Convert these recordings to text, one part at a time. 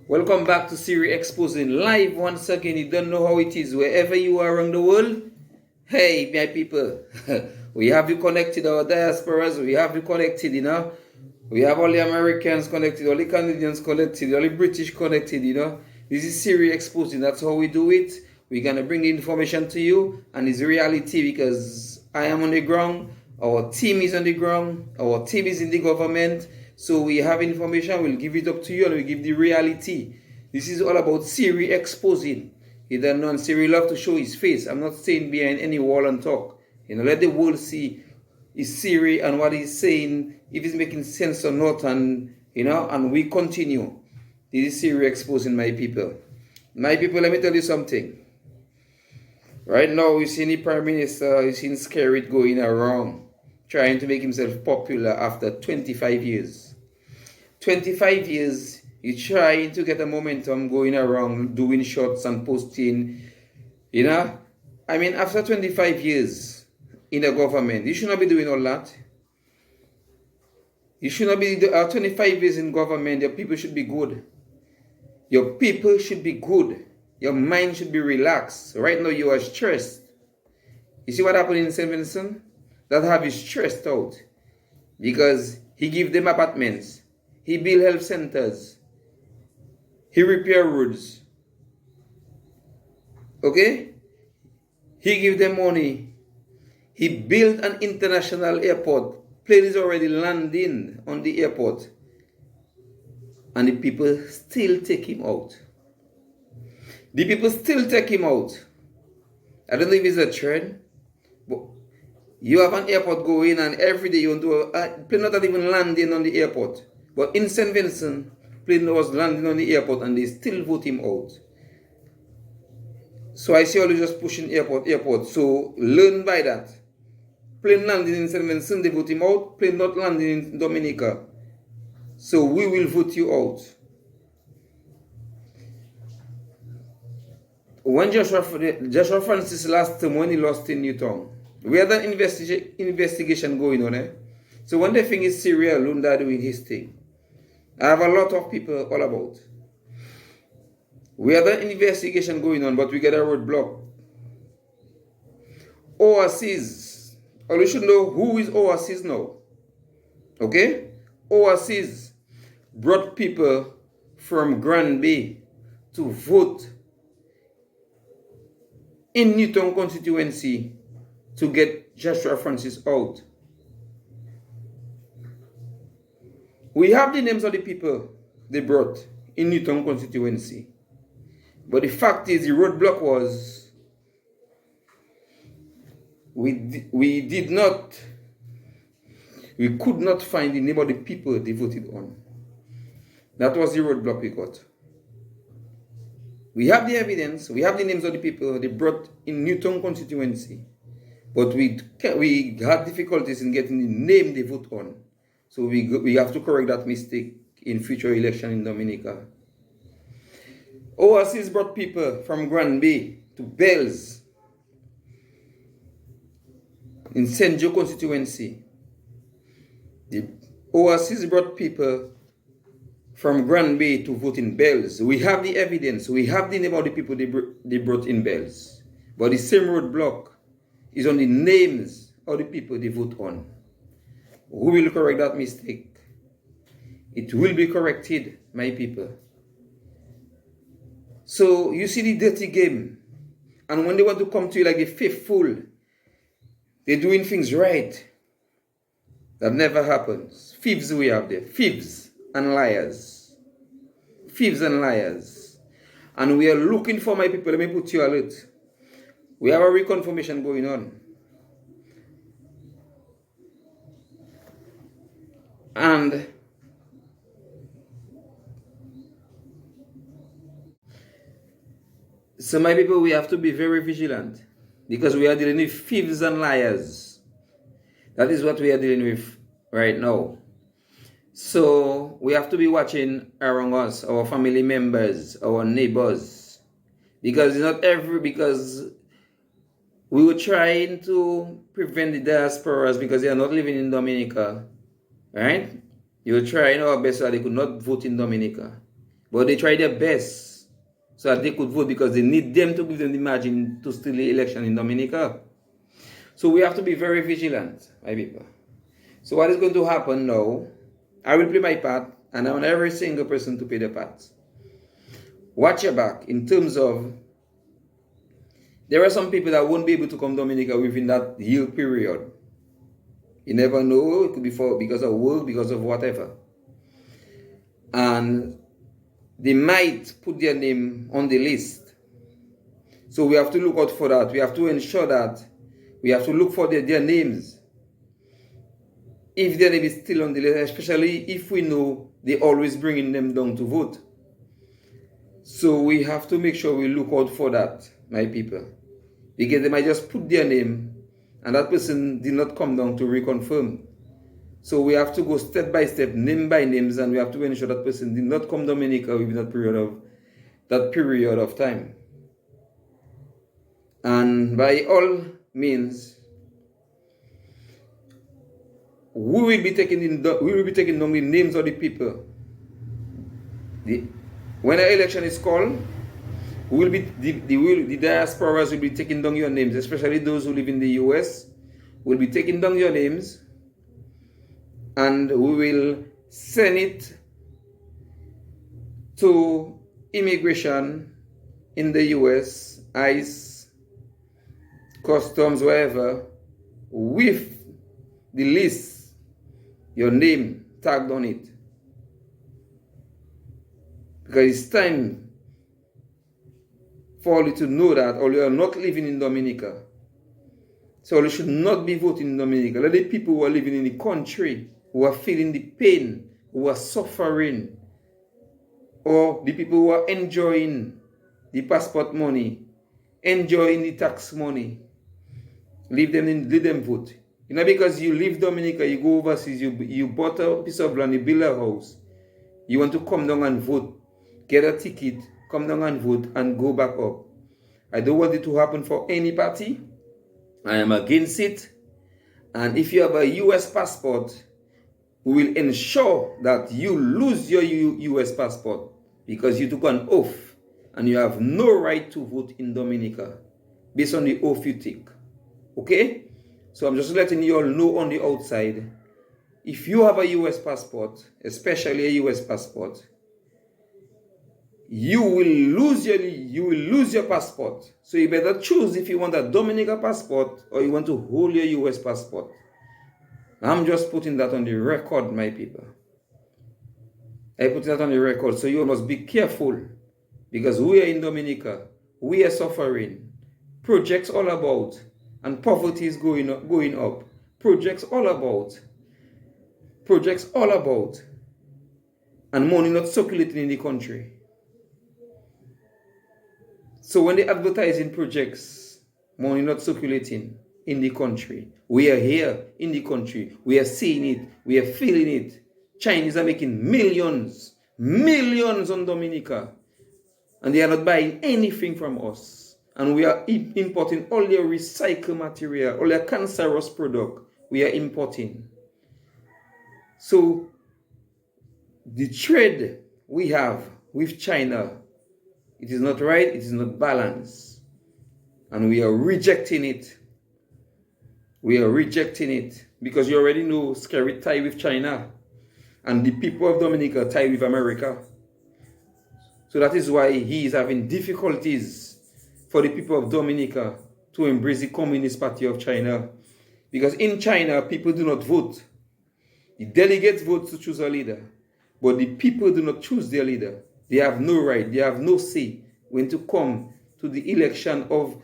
Welcome back to Siri Exposing live once again. You don't know how it is wherever you are around the world. Hey, my people, we have you connected, our diasporas. We have you connected, We have all the Americans connected, all the Canadians connected, all the British connected, This is Siri Exposing. That's how we do it. We're going to bring the information to you, and it's reality because I am on the ground. Our team is on the ground. Our team is in the government. So we have information, we'll give it up to you, and we'll give the reality. This is all about Siri Exposing. You don't know, Siri love to show his face. I'm not staying behind any wall and talk. Let the world see is Siri and what he's saying, if it's making sense or not, and and we continue. This is Siri Exposing, my people. My people, let me tell you something. Right now, we've seen the Prime Minister, we've seen Scary going around, trying to make himself popular after 25 years. 25 years, he's trying to get a momentum going around, doing shots and posting, after 25 years in the government, you should not be doing all that. You should not be, 25 years in government, your people should be good. Your people should be good. Your mind should be relaxed. Right now, you are stressed. You see what happened in St. Vincent? That have you stressed out. Because he give them apartments. He build health centers. He repair roads. Okay? He give them money. He built an international airport. Plane is already landing on the airport. And the people still take him out. The people still take him out. I don't know if it's a trend. But you have an airport going and every day you want to plane not even landing on the airport. But in St. Vincent, plane was landing on the airport and they still vote him out. So I see all you just pushing airport. So learn by that. Plane landing in St. Vincent, they vote him out. Plane not landing in Dominica. So we will vote you out. When Joshua Francis last time, when he lost in Newtown, we had an investigation going on. So when they think it's Syria alone, they're doing his thing. I have a lot of people all about. We had an investigation going on, but we get a roadblock. Overseas. Or you should know who is overseas now. Okay? Overseas brought people from Grand Bay to vote in Newtown constituency to get Joshua Francis out. We have the names of the people they brought in Newtown constituency. But the fact is, the roadblock was we could not find the name of the people they voted on. That was the roadblock we got. We have the evidence, we have the names of the people they brought in Newtown constituency. But we had difficulties in getting the name they vote on. So we have to correct that mistake in future election in Dominica. Overseas brought people from Grand Bay to Bells in St. Joe constituency. The overseas brought people from Grand Bay to vote in Bells. We have the evidence. We have the name of the people they brought in Bells. But the same roadblock is on the names of the people they vote on. Who will correct that mistake? It will be corrected, my people. So you see the dirty game. And when they want to come to you like the faithful, they're doing things right. That never happens. Thieves we have there. Thieves and liars. Thieves and liars. And we are looking for, my people, let me put you alert. We have a reconfirmation going on. And so, my people, we have to be very vigilant because we are dealing with thieves and liars. That is what we are dealing with right now. So we have to be watching around us, our family members, our neighbors, because we were trying to prevent the diasporas because they are not living in Dominica, right? You were trying our best so that they could not vote in Dominica. But they try their best so that they could vote because they need them to give them the margin to steal the election in Dominica. So we have to be very vigilant, my people. So what is going to happen now? I will play my part, and I want every single person to play their part. Watch your back in terms of there are some people that won't be able to come to Dominica within that year period. You never know. It could be because of work, because of whatever. And they might put their name on the list. So we have to look out for that. We have to ensure that we have to look for their names. If their name is still on the list, especially if we know they're always bringing them down to vote. So we have to make sure we look out for that, my people. Because they might just put their name and that person did not come down to reconfirm. So we have to go step by step, name by names, and we have to ensure that person did not come to Dominica within that period of time. And by all means, we will be taking down the names of the people. When an election is called, the diasporas will be taking down your names, especially those who live in the US. Will be taking down your names, and we will send it to immigration in the US, ICE, customs, wherever, with the list, your name tagged on it. Because it's time for you to know that, or you are not living in Dominica. So you should not be voting in Dominica. Let the people who are living in the country, who are feeling the pain, who are suffering, or the people who are enjoying the passport money, enjoying the tax money, let them vote. You know, because you leave Dominica, you go overseas, you bought a piece of land, you build a house, you want to come down and vote, get a ticket, come down and vote, and go back up. I don't want it to happen for any party. I am against it. And if you have a US passport, we will ensure that you lose your US passport because you took an oath and you have no right to vote in Dominica based on the oath you take. Okay? So I'm just letting you all know on the outside, if you have a US passport, especially a US passport, you will lose your passport. So you better choose if you want a Dominica passport or you want to hold your US passport. I'm just putting that on the record, my people. I put that on the record, so you must be careful because we are in Dominica. We are suffering. Projects all about, and poverty is going up. Projects all about, and money not circulating in the country. So when they advertise in projects, money not circulating in the country, we are here in the country, we are seeing it, we are feeling it. Chinese are making millions on Dominica, and they are not buying anything from us. And we are importing all their recycled material, all their cancerous product, we are importing. So the trade we have with China, it is not right, it is not balanced. And we are rejecting it. We are rejecting it because you already know scary tie with China. And the people of Dominica tie with America. So that is why he is having difficulties for the people of Dominica to embrace the Communist Party of China. Because in China, people do not vote. The delegates vote to choose a leader. But the people do not choose their leader. They have no right, they have no say when to come to the election of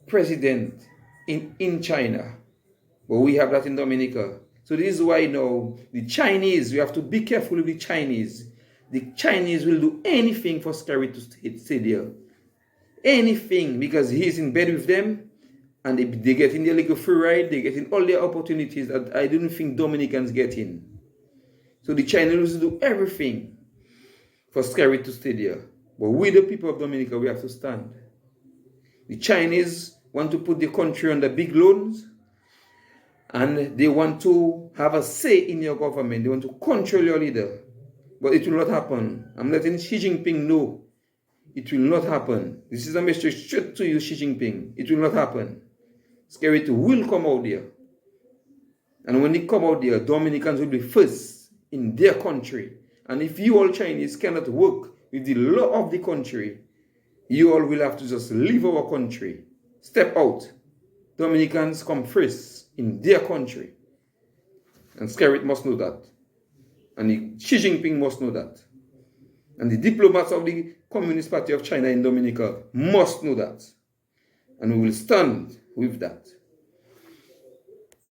president in China. But we have that in Dominica. So this is why now the Chinese, we have to be careful with the Chinese. The Chinese will do anything for Scary to stay there. Anything, because he's in bed with them and they get in their little free ride, they get in all their opportunities that I don't think Dominicans get in. So the Chinese will do everything for Scary to stay there. But we, the people of Dominica, we have to stand. The Chinese want to put the country under big loans, and they want to have a say in your government. They want to control your leader. But it will not happen. I'm letting Xi Jinping know it will not happen. This is a message straight to you, Xi Jinping. It will not happen. Security will come out there. And when they come out there, Dominicans will be first in their country. And if you all Chinese cannot work with the law of the country, you all will have to just leave our country. Step out. Dominicans come first in their country. And Skerrit must know that. And Xi Jinping must know that. And the diplomats of the Communist Party of China in Dominica must know that. And we will stand with that.